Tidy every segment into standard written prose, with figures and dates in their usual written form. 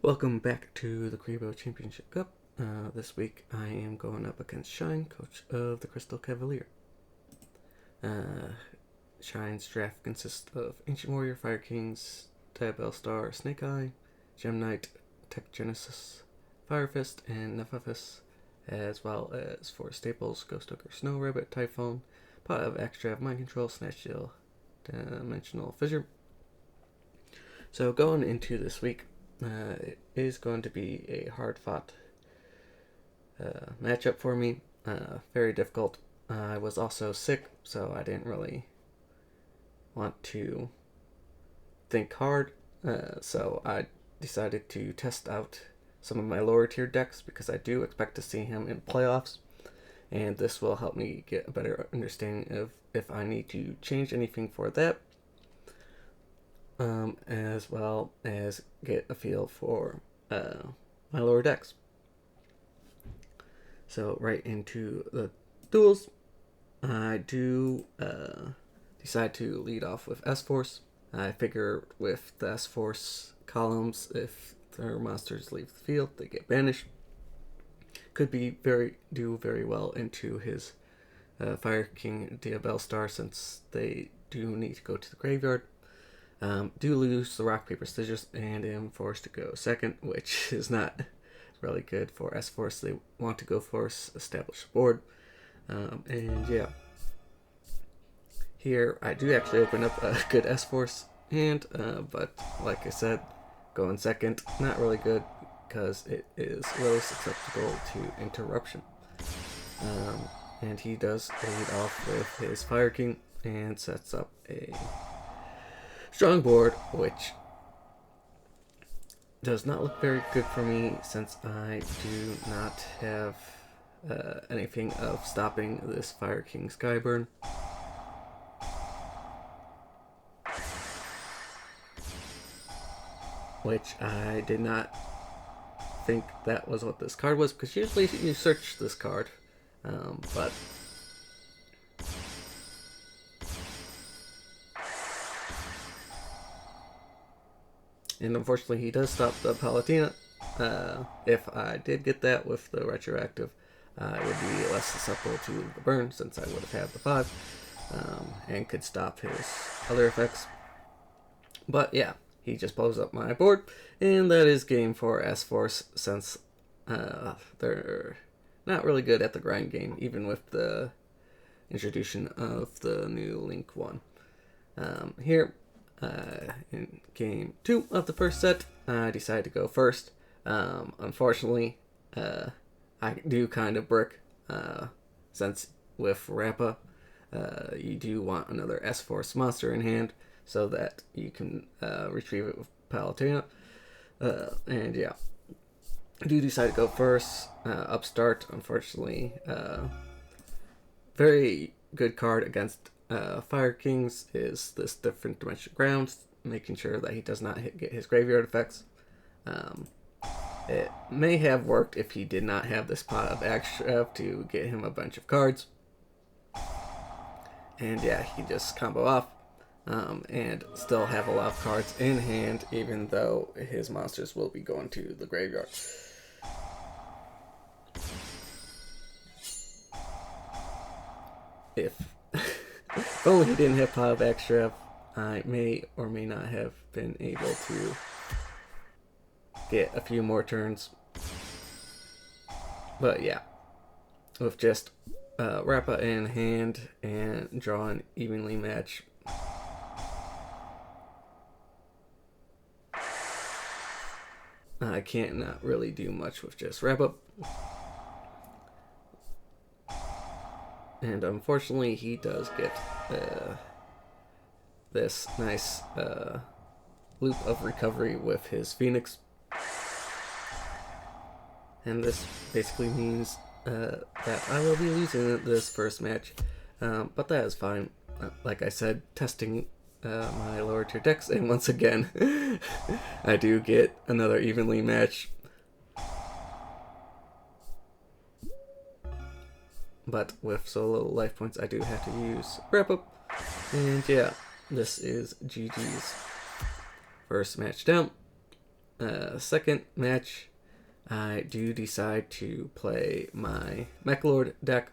Welcome back to the Kuriboh Championship Cup. This week I am going up against Shine, coach of the Crystal Cavalier. Shine's draft consists of Ancient Warrior, Fire Kings, Diabell Star, Snake Eye, Gem Knight, Tech Genesis, Fire Fist, and Nephthys, as well as 4 staples: Ghost Hooker, Snow Rabbit, Typhone, Pot of Extra, Mind Control, Snatch Deal, Dimensional Fissure. So going into this week, it is going to be a hard-fought matchup for me. Very difficult. I was also sick, so I didn't really want to think hard. So I decided to test out some of my lower tier decks because I do expect to see him in playoffs, and this will help me get a better understanding of if I need to change anything for that. As well as get a feel for my lower decks. So right into the duels, I do decide to lead off with S-Force. I figure with the S-Force columns, if their monsters leave the field, they get banished. Could be do very well into his Fire King Diabell Star, since they do need to go to the graveyard. Do lose the rock, paper, scissors, and am forced to go second, which is not really good for S-Force. They want to go force, establish a board. And yeah. Here, I do actually open up a good S-Force hand, but like I said, going second, not really good, because it is really susceptible to interruption. And he does lead off with his Fire King, and sets up a strong board, which does not look very good for me, since I do not have anything of stopping this Fire King Skyburn. Which I did not think that was what this card was, because usually you search this card, but and unfortunately he does stop the Palutena. If I did get that with the retroactive, I would be less susceptible to the burn, since I would have had the 5, and could stop his other effects. But yeah, he just blows up my board, and that is game for S-Force, since they're not really good at the grind game, even with the introduction of the new Link 1. Here, in game 2 of the first set, I decided to go first. Unfortunately, I do kind of brick, since with Rappa, you do want another S-Force monster in hand, so that you can retrieve it with Palutena. And yeah, I do decide to go first. Upstart, unfortunately, very good card against Fire Kings is this different dimension grounds, making sure that he does not get his graveyard effects. It may have worked if he did not have this pot of extra to get him a bunch of cards. And yeah, he just combo off, and still have a lot of cards in hand, even though his monsters will be going to the graveyard. If only he didn't have pot of extra, I may or may not have been able to get a few more turns. But yeah, with just Rappa in hand and draw an evenly match, I can't not really do much with just Rappa. And unfortunately, he does get this nice loop of recovery with his Phoenix. And this basically means that I will be losing this first match. But that is fine. Like I said, testing my lower tier decks, and once again, I do get another evenly match. But with so little life points, I do have to use wrap up. And yeah, this is GG's first match down. second match, I do decide to play my Mech Lord deck,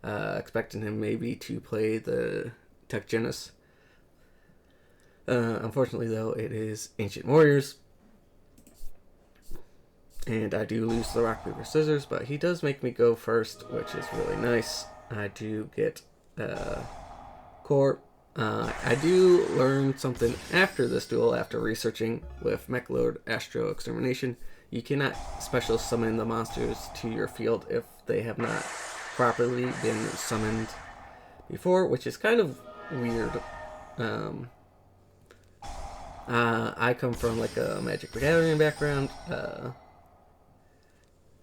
expecting him maybe to play the Tech Genis. Unfortunately, though, it is Ancient Warriors. And I do lose the rock, paper, scissors, but he does make me go first, which is really nice. I do get core. I do learn something after this duel, after researching with Mech Lord Astro Extermination. You cannot special summon the monsters to your field if they have not properly been summoned before, which is kind of weird. I come from like a Magic the Gathering background,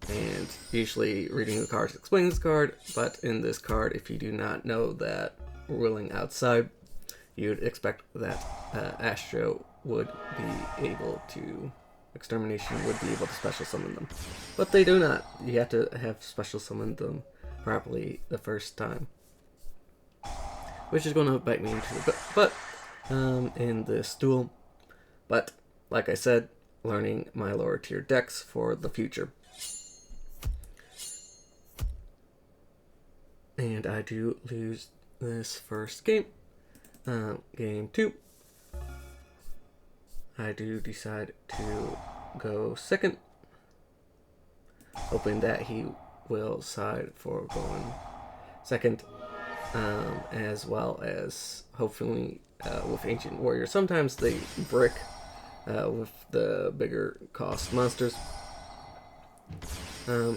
and usually reading the cards explains the card, but in this card, if you do not know that ruling outside, you'd expect that Astro would be able to, Extermination would be able to special summon them. But they do not. You have to have special summoned them properly the first time, which is going to bite me into the butt in this duel. But, like I said, learning my lower tier decks for the future. And I do lose this first game. Game 2. I do decide to go second, hoping that he will side for going second, as well as hopefully with Ancient Warrior. Sometimes they brick with the bigger cost monsters.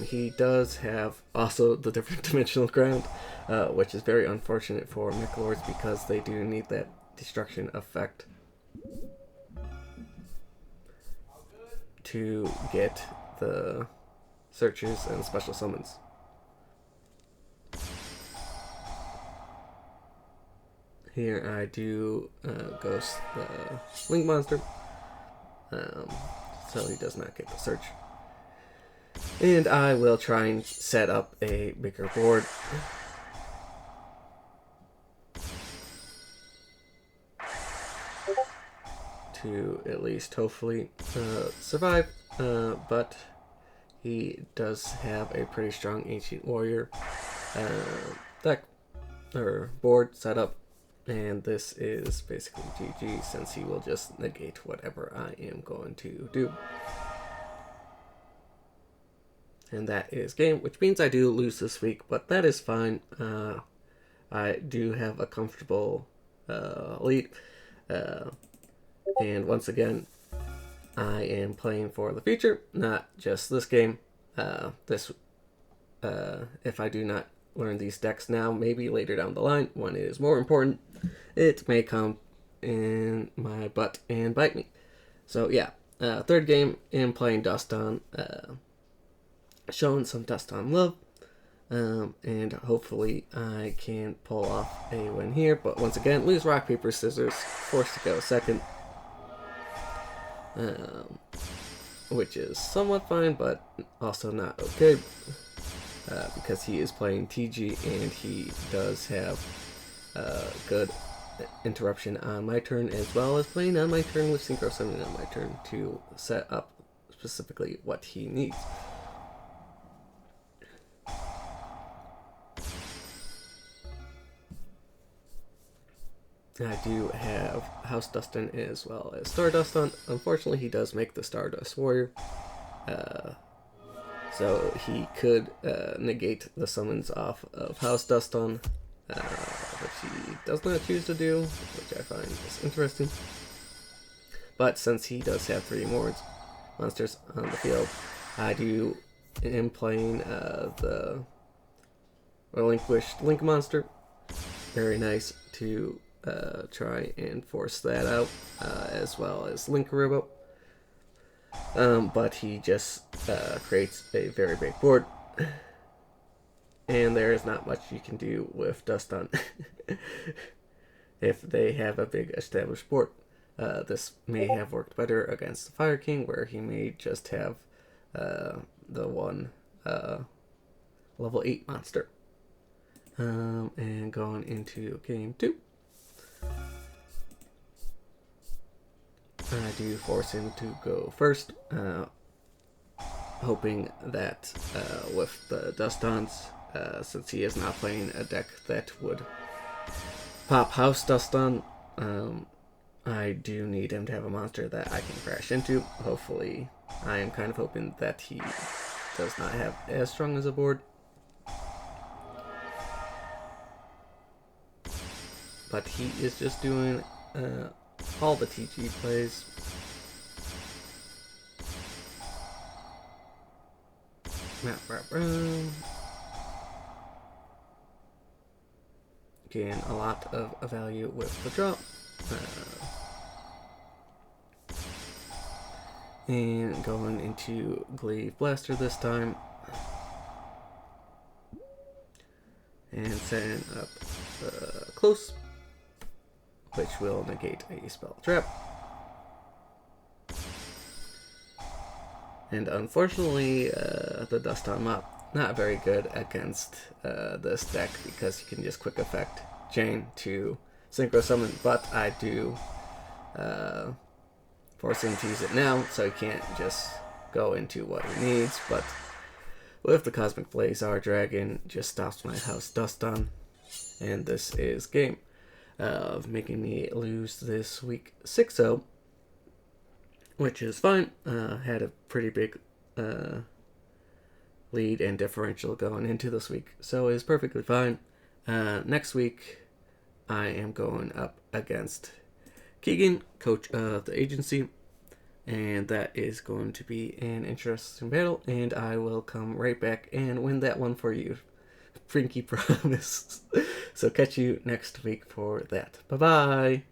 He does have also the different dimensional ground, which is very unfortunate for Mech Lords because they do need that destruction effect to get the searches and special summons. Here I do ghost the Link Monster, so he does not get the search. And I will try and set up a bigger board. To at least hopefully survive, but he does have a pretty strong Ancient Warrior deck or board set up, and this is basically GG since he will just negate whatever I am going to do. And that is game, which means I do lose this week, but that is fine. I do have a comfortable lead. And once again, I am playing for the future, not just this game. If I do not learn these decks now, maybe later down the line, when it is more important, it may come in my butt and bite me. So yeah, third game, am playing Duston, showing some Duston love, and hopefully I can pull off a win here. But once again, lose rock, paper, scissors, forced to go second. Which is somewhat fine, but also not okay, because he is playing TG and he does have good interruption on my turn, as well as playing on my turn with Synchro Summoning on my turn to set up specifically what he needs. I do have House Dustin as well as Stardust on. Unfortunately, he does make the Stardust Warrior, so he could negate the summons off of House Dustin, which he does not choose to do, which I find is interesting. But since he does have 3 more monsters on the field, I am playing the Relinquished Link Monster. Very nice to try and force that out, as well as Link Kuriboh. But he just creates a very big board, and there is not much you can do with Duston if they have a big established board. This may have worked better against the Fire King, where he may just have the one level 8 monster. And going into game 2. I do force him to go first, hoping that with the Dust-Ons, since he is not playing a deck that would pop House Dust-On, I do need him to have a monster that I can crash into. Hopefully, I am kind of hoping that he does not have as strong as a board. But he is just doing all the TG plays. Gain a lot of value with the drop. And going into Goliath Blaster this time. And setting up close, which will negate a spell trap. And unfortunately, the Dust-On Mop not very good against this deck because you can just quick effect chain to synchro summon, but I do force him to use it now, so he can't just go into what he needs. But with the Cosmic Blazar Dragon, just stops my House Dust-On, and this is game, making me lose this week 6-0, which is fine. Had a pretty big lead and differential going into this week, so it's perfectly fine. Next week, I am going up against Keegan, coach of the agency, and that is going to be an interesting battle, and I will come right back and win that one for you. Pinky promise. So catch you next week for that. Bye-bye.